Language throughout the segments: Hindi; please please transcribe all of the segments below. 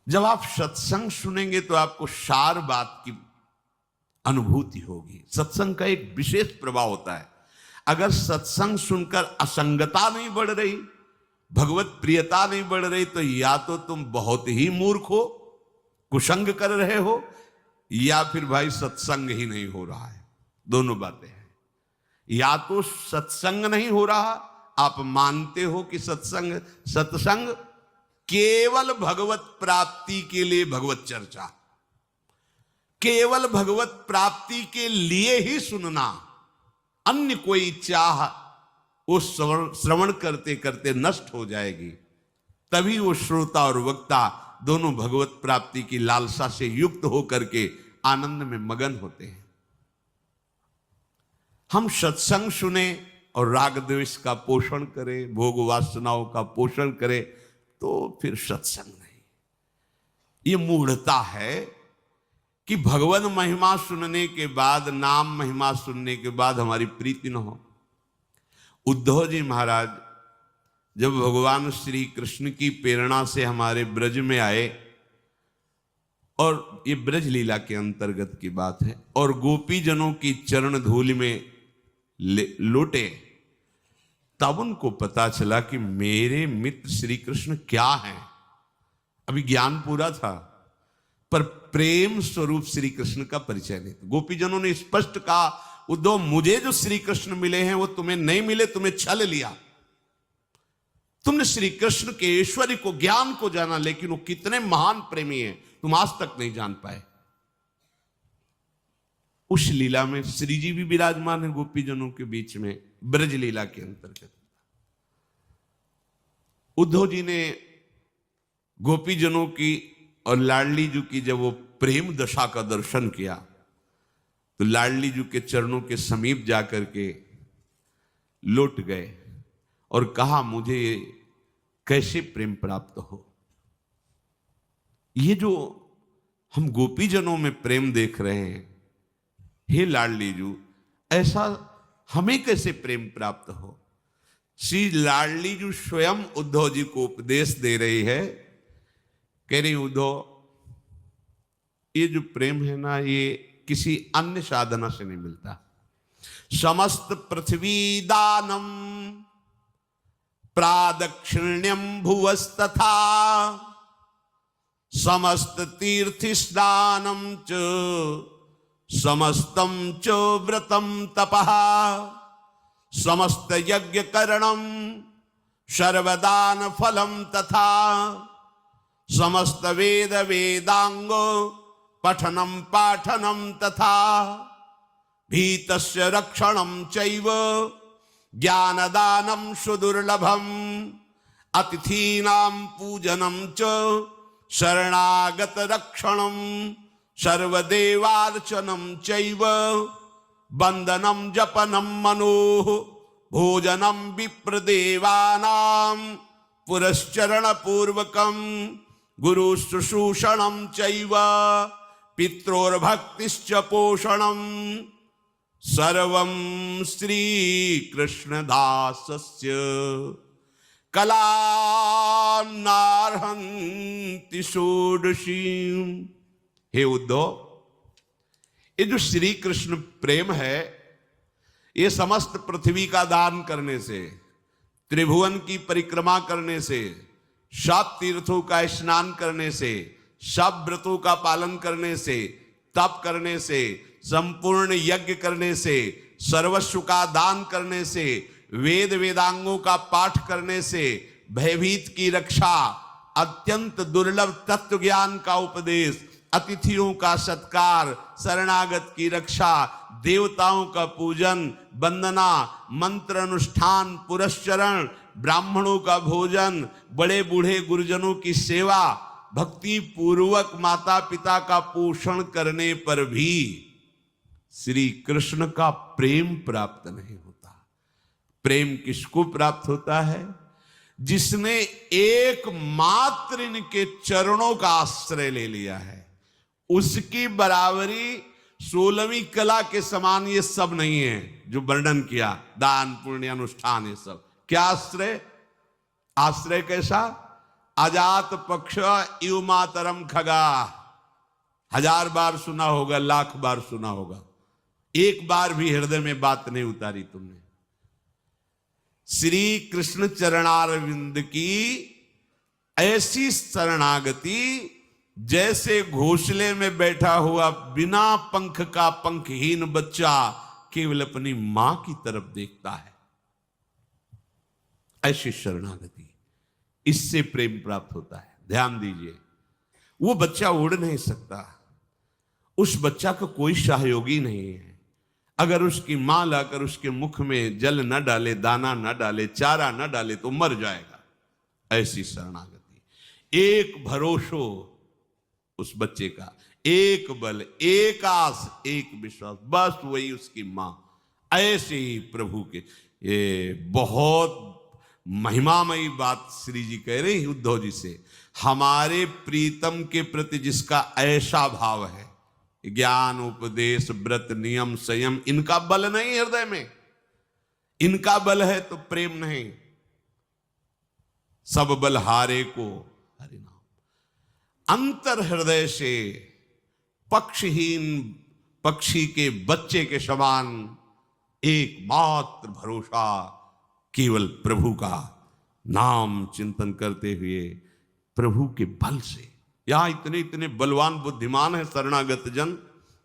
जब आप सत्संग सुनेंगे तो आपको सार बात की अनुभूति होगी। सत्संग का एक विशेष प्रभाव होता है। अगर सत्संग सुनकर असंगता नहीं बढ़ रही, भगवत प्रियता नहीं बढ़ रही, तो या तो तुम बहुत ही मूर्ख हो, कुसंग कर रहे हो, या फिर भाई सत्संग ही नहीं हो रहा है। दोनों बातें हैं। या तो सत्संग नहीं हो रहा, आप मानते हो कि सत्संग केवल भगवत प्राप्ति के लिए भगवत चर्चा, केवल भगवत प्राप्ति के लिए ही सुनना, अन्य कोई चाह वो श्रवण करते करते नष्ट हो जाएगी। तभी वो श्रोता और वक्ता दोनों भगवत प्राप्ति की लालसा से युक्त होकर के आनंद में मगन होते हैं। हम सत्संग सुने और राग द्वेष का पोषण करें, भोग वासनाओं का पोषण करें, तो फिर सत्संग नहीं। ये मूढ़ता है कि भगवान महिमा सुनने के बाद, नाम महिमा सुनने के बाद हमारी प्रीति न हो। उद्धव जी महाराज जब भगवान श्री कृष्ण की प्रेरणा से हमारे ब्रज में आए, और ये ब्रज लीला के अंतर्गत की बात है, और गोपी जनों की चरण धूलि में लोटे, तब उनको पता चला कि मेरे मित्र श्री कृष्ण क्या हैं। अभी ज्ञान पूरा था, पर प्रेम स्वरूप श्री कृष्ण का परिचय नहीं था। गोपी जनों ने स्पष्ट कहा, उद्धव मुझे जो श्री कृष्ण मिले हैं वो तुम्हें नहीं मिले, तुम्हें छल लिया। तुमने श्री कृष्ण के ऐश्वर्य को, ज्ञान को जाना, लेकिन वो कितने महान प्रेमी हैं तुम आज तक नहीं जान पाए। उस लीला में श्री जी भी विराजमान है गोपी जनों के बीच में, ब्रज लीला के अंतर्गत। उद्धव जी ने गोपी जनों की और लाडली जी की जब वो प्रेम दशा का दर्शन किया, तो लाडली जी के चरणों के समीप जाकर के लौट गए और कहा, मुझे कैसे प्रेम प्राप्त हो। ये जो हम गोपी जनों में प्रेम देख रहे हैं, हे लाडली जी, ऐसा हमें कैसे प्रेम प्राप्त हो। श्री लाडली जी स्वयं उद्धव जी को उपदेश दे रही है, कह रही उद्धव, ये जो प्रेम है ना, ये किसी अन्य साधना से नहीं मिलता। समस्त पृथ्वी दानम प्रादक्षिण्यम भुवस्तथा समस्त तीर्थ स्नानम च समस्तम च व्रतम तपः समस्त यज्ञ करणम सर्वदान फलम तथा समस्त वेद वेदांग पठनम पाठनम तथा भीतस्य रक्षणम चैव ज्ञानदानम सुदुर्लभम अतिथीनां पूजनम च शरणागत रक्षणम सर्वदेवार्चनम चैव वंदनम जपनम मनोः भोजनम विप्रदेवानां पुरश्चरण पूर्वकम गुरु शुश्रूषणम चैव पित्रोर्भक्तिश्च पोषणम सर्वं श्री कृष्णदासस्य कला नार्हन्ति षोडशीम्। हे उद्धव, ये जो श्री कृष्ण प्रेम है, ये समस्त पृथ्वी का दान करने से, त्रिभुवन की परिक्रमा करने से, सब तीर्थों का स्नान करने से, सब व्रतों का पालन करने से, तप करने से, संपूर्ण यज्ञ करने से, सर्वस्व का दान करने से, वेद वेदांगों का पाठ करने से, भयभीत की रक्षा, अत्यंत दुर्लभ तत्व ज्ञान का उपदेश, अतिथियों का सत्कार, शरणागत की रक्षा, देवताओं का पूजन, वंदना, मंत्र अनुष्ठान, पुरस्चरण, ब्राह्मणों का भोजन, बड़े बूढ़े गुरुजनों की सेवा, भक्ति पूर्वक माता पिता का पोषण करने पर भी श्री कृष्ण का प्रेम प्राप्त नहीं होता। प्रेम किसको प्राप्त होता है? जिसने एकमात्र इनके चरणों का आश्रय ले लिया है। उसकी बराबरी 16वीं कला के समान ये सब नहीं है जो वर्णन किया, दान पुण्य अनुष्ठान, ये सब क्या आश्रय? आश्रय कैसा? अजात पक्ष इव मातरम खगा, 1000 बार सुना होगा, 1,00,000 बार सुना होगा, एक बार भी हृदय में बात नहीं उतारी तुमने। श्री कृष्ण चरणारविंद की ऐसी शरणागति जैसे घोंसले में बैठा हुआ बिना पंख का पंखहीन बच्चा केवल अपनी मां की तरफ देखता है, ऐसी शरणागति, इससे प्रेम प्राप्त होता है। ध्यान दीजिए, वो बच्चा उड़ नहीं सकता, उस बच्चा का कोई सहयोगी नहीं है। अगर उसकी मां लाकर उसके मुख में जल न डाले, दाना न डाले, चारा न डाले तो मर जाएगा। ऐसी शरणागति, एक भरोसो उस बच्चे का, एक बल, एक आस, एक विश्वास, बस वही उसकी मां। ऐसे ही प्रभु के, ये बहुत महिमामयी बात श्री जी कह रहे हैं उद्धव जी से। हमारे प्रीतम के प्रति जिसका ऐसा भाव है, ज्ञान उपदेश व्रत नियम संयम, इनका बल नहीं हृदय में, इनका बल है तो प्रेम नहीं। सब बल हारे को हरि नाम। अंतर हृदय से पक्षहीन पक्षी के बच्चे के समान एकमात्र भरोसा केवल प्रभु का नाम चिंतन करते हुए, प्रभु के बल से। यहां इतने इतने बलवान बुद्धिमान है शरणागत जन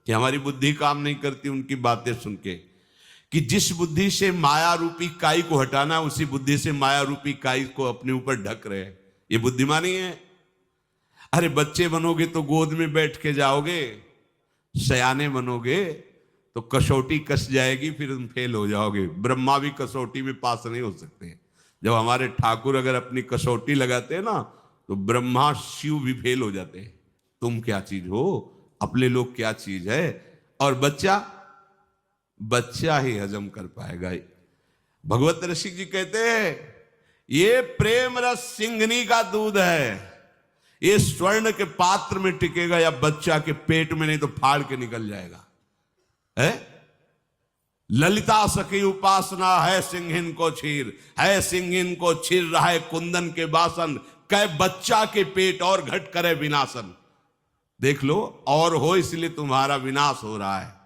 कि हमारी बुद्धि काम नहीं करती उनकी बातें सुन के, कि जिस बुद्धि से माया रूपी काई को हटाना है, उसी बुद्धि से माया रूपी काई को अपने ऊपर ढक रहे हैं। ये बुद्धिमानी है। अरे बच्चे बनोगे तो गोद में बैठ के जाओगे, सयाने बनोगे तो कसौटी कस जाएगी, फिर तुम फेल हो जाओगे। ब्रह्मा भी कसौटी में पास नहीं हो सकते। जब हमारे ठाकुर अगर अपनी कसौटी लगाते हैं ना, तो ब्रह्मा शिव भी फेल हो जाते हैं। तुम क्या चीज हो, अपने लोग क्या चीज है। और बच्चा ही हजम कर पाएगा। भगवत ऋषि जी कहते हैं, ये प्रेम रस सिंघनी का दूध है, ये स्वर्ण के पात्र में टिकेगा या बच्चा के पेट में, नहीं तो फाड़ के निकल जाएगा। है ललिता सखी उपासना है सिंहिन को छीर, है सिंहिन को छीर रहा है कुंदन के बासन, कै बच्चा के पेट और घट करे विनाशन। देख लो, और हो इसलिए तुम्हारा विनाश हो रहा है।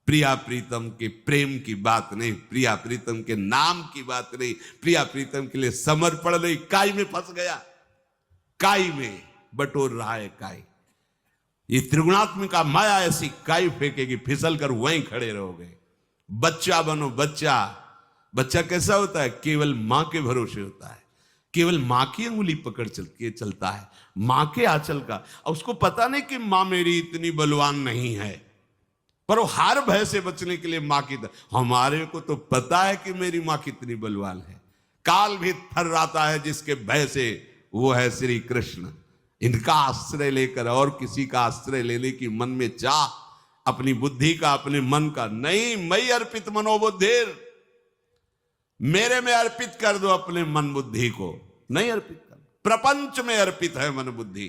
प्रिया प्रीतम के प्रेम की बात नहीं, प्रिया प्रीतम के नाम की बात नहीं, प्रिया प्रीतम के लिए समर्पण नहीं। काई में फंस गया, काई में बटोर रहा है काई। ये त्रिगुणात्मिका माया ऐसी काई फेंकेगी, फिसल कर वहीं खड़े रहोगे। बच्चा बनो, बच्चा कैसा होता है, केवल मां के भरोसे होता है, केवल मां की अंगुली पकड़ के चलता है, मां के आंचल का। और उसको पता नहीं कि मां मेरी इतनी बलवान नहीं है, पर वो हर भय से बचने के लिए मां की। हमारे को तो पता है कि मेरी मां कितनी बलवान है। काल भी थर्राता है जिसके भय से, वो है श्री कृष्ण। इनका आश्रय लेकर और किसी का आश्रय लेने की मन में चाह, अपनी बुद्धि का, अपने मन का नहीं। मई अर्पित मनोबुद्धिर, मेरे में अर्पित कर दो अपने मन बुद्धि को, नहीं अर्पित कर, प्रपंच में अर्पित है मन बुद्धि।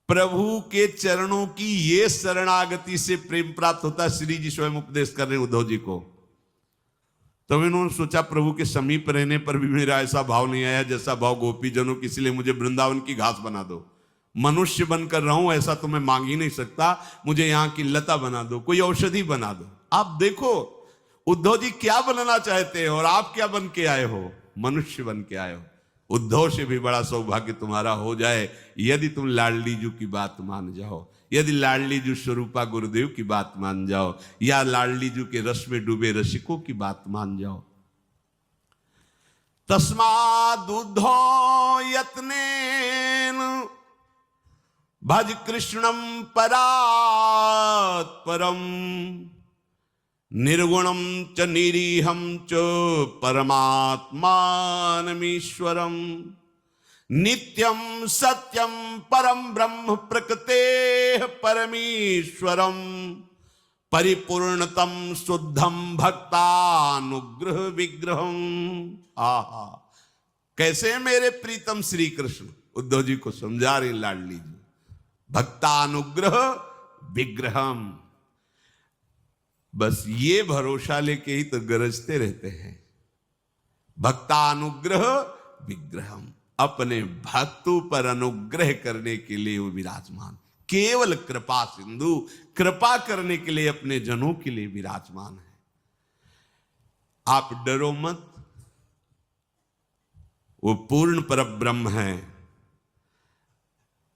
प्रभु के चरणों की ये शरणागति से प्रेम प्राप्त होता है। श्री जी स्वयं उपदेश कर रहे हैं उद्धव जी को। तब इन्होंने सोचा, प्रभु के समीप रहने पर भी मेरा ऐसा भाव नहीं आया जैसा भाव गोपी जनों की, इसलिए मुझे वृंदावन की घास बना दो। मनुष्य बनकर रहूं ऐसा तो मैं मांग ही नहीं सकता, मुझे यहां की लता बना दो, कोई औषधि बना दो। आप देखो उद्धव जी क्या बनना चाहते हो और आप क्या बन के आए हो, मनुष्य बन के आए हो। उद्धव से भी बड़ा सौभाग्य तुम्हारा हो जाए यदि तुम लाडली जू की बात मान जाओ, यदि लाडली जू स्वरूपा गुरुदेव की बात मान जाओ, या लाडली जू के रस में डूबे रसिकों की बात मान जाओ। तस्माद् उद्धो यत्नेन भज कृष्णम परात् परम, निर्गुणम च निरीहम च परमात्मानमीश्वरम, नित्यम सत्यम परम ब्रह्म प्रकृते परमेश्वरम, परिपूर्णतम शुद्धम भक्तानुग्रह विग्रहम। आहा, कैसे मेरे प्रीतम श्री कृष्ण उद्धव जी को समझा रहे लाडली जी। भक्तानुग्रह विग्रहम, बस ये भरोसा लेके ही तो गरजते रहते हैं। भक्तानुग्रह विग्रहम, अपने भक्तों पर अनुग्रह करने के लिए वो विराजमान, केवल कृपा सिंधु, कृपा करने के लिए अपने जनों के लिए विराजमान है। आप डरो मत, वो पूर्ण परब्रह्म है,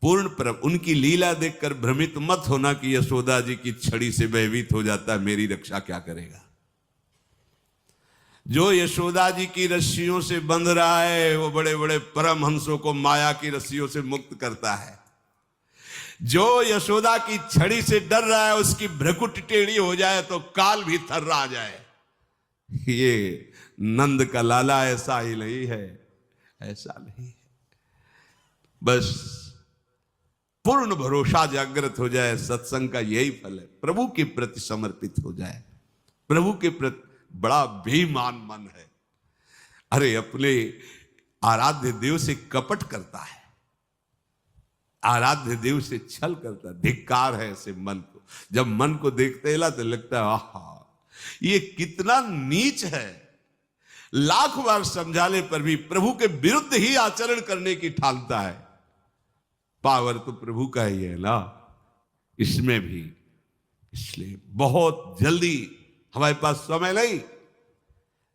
पूर्ण पर। उनकी लीला देखकर भ्रमित मत होना कि यशोदा जी की छड़ी से भयभीत हो जाता है, मेरी रक्षा क्या करेगा। जो यशोदा जी की रस्सियों से बंध रहा है वो बड़े बड़े परमहंसों को माया की रस्सियों से मुक्त करता है। जो यशोदा की छड़ी से डर रहा है उसकी भ्रकुट टेढ़ी हो जाए तो काल भी थर्रा जाए। ये नंद का लाला ऐसा ही नहीं है, ऐसा नहीं है। बस पूर्ण भरोसा जागृत हो जाए, सत्संग का यही फल है। प्रभु के प्रति समर्पित हो जाए, प्रभु के प्रति बड़ा बेईमान मन है। अरे अपने आराध्य देव से कपट करता है, आराध्य देव से छल करता है। धिक्कार है ऐसे मन को। जब मन को देखते ला तो लगता है आहा ये कितना नीच है। लाख बार समझाने पर भी प्रभु के विरुद्ध ही आचरण करने की ठानता है। पावर तो प्रभु का ही है ना, इसमें भी। इसलिए बहुत जल्दी, हमारे पास समय नहीं।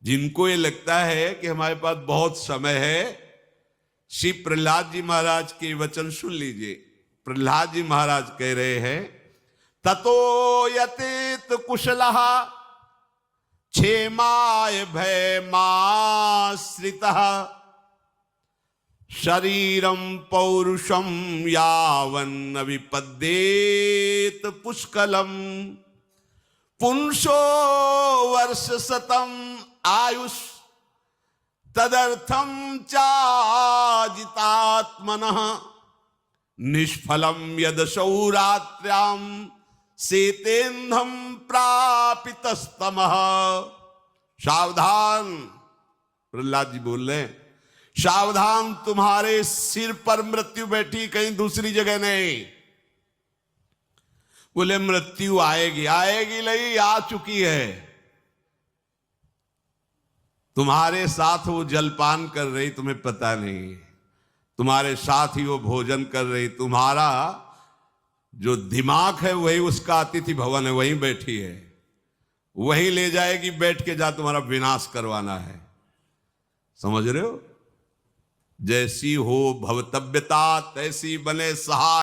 जिनको ये लगता है कि हमारे पास बहुत समय है, श्री प्रहलाद जी महाराज के वचन सुन लीजिए। प्रहलाद जी महाराज कह रहे हैं, ततो यतेत कुशलः क्षेमाय भयमाश्रितः शरीरम पौरुषम यावन्न विपद्येत पुष्कलम पुंसो वर्ष शतम आयुष तदर्थम चाजितात्मनः निष्फलम यद सौरात्र्याम सेतेन्धम प्रापितस्तमः। सावधान, प्रहलाद जी बोल रहे हैं, सावधान, तुम्हारे सिर पर मृत्यु बैठी, कहीं दूसरी जगह नहीं। बोले मृत्यु आएगी, आएगी नहीं, आ चुकी है। तुम्हारे साथ वो जलपान कर रही, तुम्हें पता नहीं। तुम्हारे साथ ही वो भोजन कर रही। तुम्हारा जो दिमाग है वही उसका अतिथि भवन है, वहीं बैठी है, वहीं ले जाएगी बैठ के, जा तुम्हारा विनाश करवाना है। समझ रहे हो? जैसी हो भवतव्यता तैसी बने सहाय।